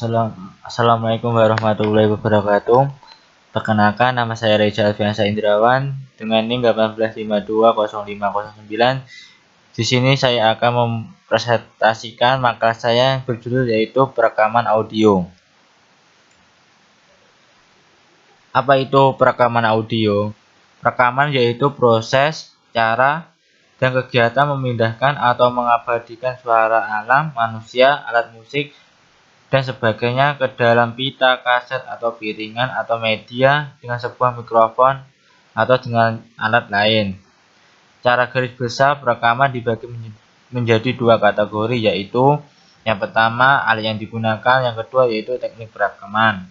Assalamualaikum warahmatullahi wabarakatuh. Perkenalkan, nama saya Reza Alfiansa Indrawan dengan NIM 18520509. Di sini saya akan mempresentasikan makalah saya yang berjudul yaitu perekaman audio. Apa itu perekaman audio? Perekaman yaitu proses, cara, dan kegiatan memindahkan atau mengabadikan suara alam, manusia, alat musik, dan sebagainya ke dalam pita, kaset, atau piringan atau media dengan sebuah mikrofon atau dengan alat lain. Cara garis besar perekaman dibagi menjadi dua kategori, yaitu yang pertama alat yang digunakan, yang kedua yaitu teknik perekaman.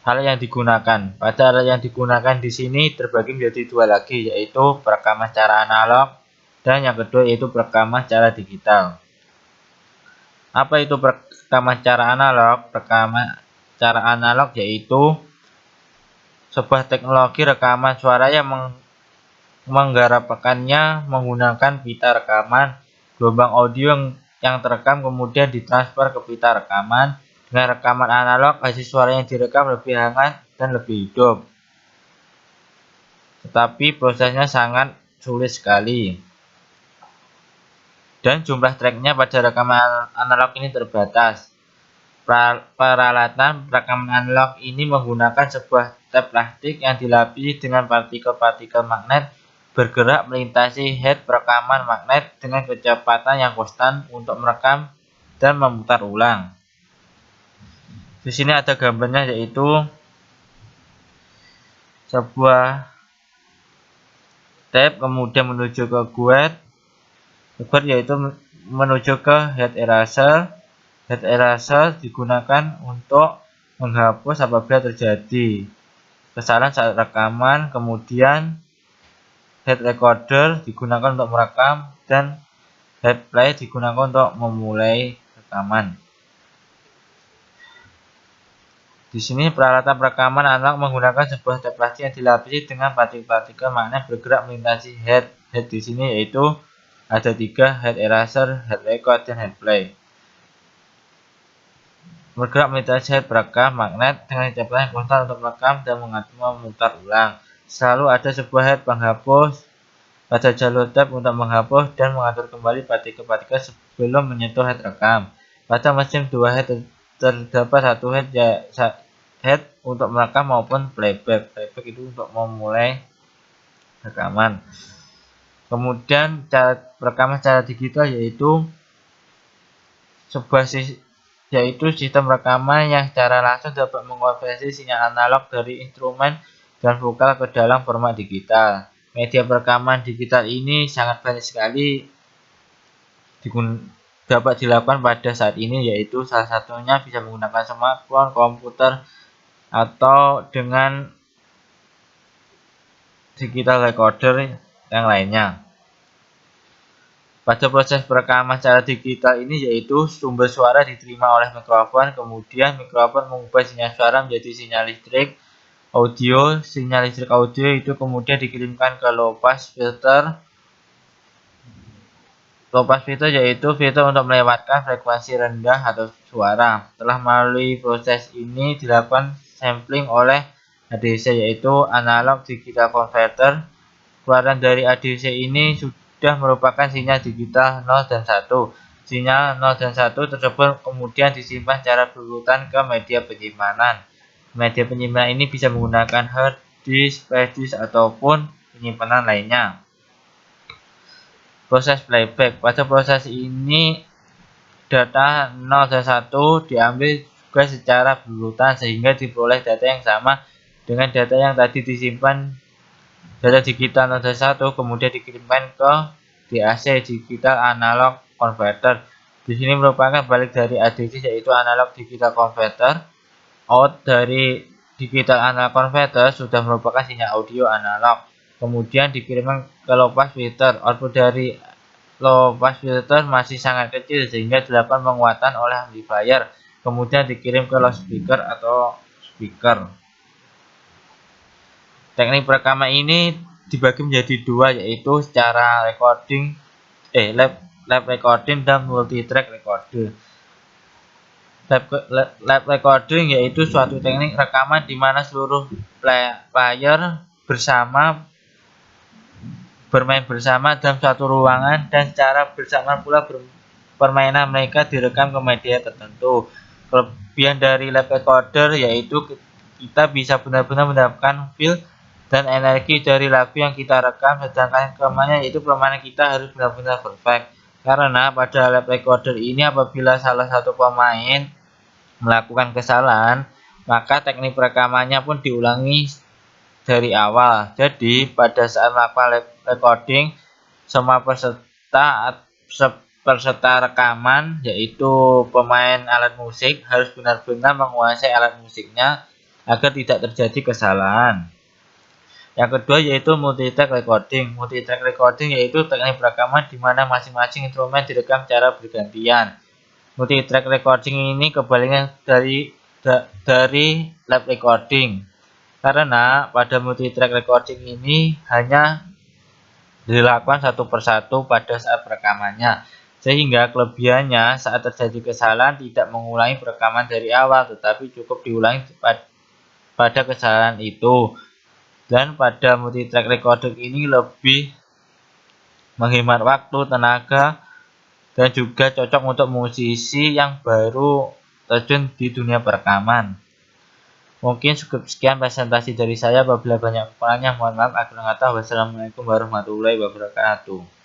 Alat yang digunakan. Pada alat yang digunakan di sini terbagi menjadi dua lagi, yaitu perekaman secara analog dan yang kedua yaitu perekaman secara digital. Apa itu perekaman secara analog? Perekaman secara analog yaitu sebuah teknologi rekaman suara yang menggarapkannya menggunakan pita rekaman. Gelombang audio yang terekam kemudian ditransfer ke pita rekaman. Dengan rekaman analog, hasil suara yang direkam lebih hangat dan lebih hidup. Tetapi prosesnya sangat sulit sekali. Dan jumlah tracknya pada rekaman analog ini terbatas. Peralatan rekaman analog ini menggunakan sebuah tape plastik yang dilapisi dengan partikel-partikel magnet bergerak melintasi head perekaman magnet dengan kecepatan yang konstan untuk merekam dan memutar ulang. Di sini ada gambarnya, yaitu sebuah tape kemudian menuju ke guide yaitu menuju ke head eraser. Head eraser digunakan untuk menghapus apabila terjadi kesalahan saat rekaman. Kemudian head recorder digunakan untuk merekam dan head play digunakan untuk memulai rekaman. Di sini peralatan perekaman analog menggunakan sebuah tape plastik yang dilapisi dengan partikel-partikel magnet bergerak melintasi head. Head di sini yaitu ada tiga: head eraser, head record, dan head play. Bergerak melintasi head perekam magnet dengan kecepatan yang konstan untuk merekam dan memutar ulang. Selalu ada sebuah head penghapus pada jalur tape untuk menghapus dan mengatur kembali partikel-partikel sebelum menyentuh head rekam. Pada mesin dua head terdapat satu head untuk merekam maupun playback. Playback itu untuk memulai rekaman. Kemudian cara perekaman secara digital yaitu sistem rekaman yang secara langsung dapat mengonversi sinyal analog dari instrumen dan vokal ke dalam format digital. Media perekaman digital ini sangat banyak sekali dapat dilakukan pada saat ini, yaitu salah satunya bisa menggunakan smartphone, komputer, atau dengan digital recorder yang lainnya. Pada proses perekaman secara digital ini yaitu sumber suara diterima oleh mikrofon, kemudian mikrofon mengubah sinyal suara menjadi sinyal listrik audio. Sinyal listrik audio itu kemudian dikirimkan ke low pass filter. Low pass filter yaitu filter untuk melewatkan frekuensi rendah atau suara. Setelah melalui proses ini dilakukan sampling oleh ADC yaitu analog digital converter. Keluaran dari ADC ini sudah merupakan sinyal digital 0 dan 1. Sinyal 0 dan 1 tersebut kemudian disimpan secara berurutan ke media penyimpanan. Media penyimpanan ini bisa menggunakan hard disk, flash disk, ataupun penyimpanan lainnya. Proses playback. Pada proses ini data 0 dan 1 diambil juga secara berurutan sehingga diperoleh data yang sama dengan data yang tadi disimpan. Data digital 0 dan 1 kemudian dikirimkan ke DAC digital analog converter. Di sini merupakan balik dari ADC yaitu analog digital converter. Out dari digital analog converter sudah merupakan sinyal audio analog. Kemudian dikirimkan ke low pass filter. Output dari low pass filter masih sangat kecil sehingga dilakukan penguatan oleh amplifier. Kemudian dikirim ke loudspeaker atau speaker. Teknik perekaman ini dibagi menjadi dua, yaitu secara recording, lab recording dan multi track recording. Live recording yaitu suatu teknik rekaman di mana seluruh player bermain bersama dalam suatu ruangan dan secara bersama pula permainan mereka direkam ke media tertentu. Kelebihan dari live recorder yaitu kita bisa benar-benar mendapatkan feel dan energi dari lagu yang kita rekam, sedangkan kelemahannya yaitu permainan kita harus benar-benar perfect. Karena pada live recorder ini apabila salah satu pemain melakukan kesalahan, maka teknik rekamannya pun diulangi dari awal. Jadi pada saat melakukan live recording, semua peserta rekaman yaitu pemain alat musik harus benar-benar menguasai alat musiknya agar tidak terjadi kesalahan. Yang kedua yaitu multi-track recording. Multi-track recording yaitu teknik rekaman di mana masing-masing instrumen direkam secara bergantian. Multi-track recording ini kebalikan dari live recording. Karena pada multi-track recording ini hanya dilakukan satu persatu pada saat perekamannya. Sehingga kelebihannya saat terjadi kesalahan tidak mengulangi perekaman dari awal, tetapi cukup diulangi pada kesalahan itu. Dan pada multi-track recording ini lebih menghemat waktu, tenaga, dan juga cocok untuk musisi yang baru terjun di dunia perekaman. Mungkin cukup sekian presentasi dari saya. Apabila banyak kekurangannya mohon maaf. Akhir kata wassalamualaikum warahmatullahi wabarakatuh.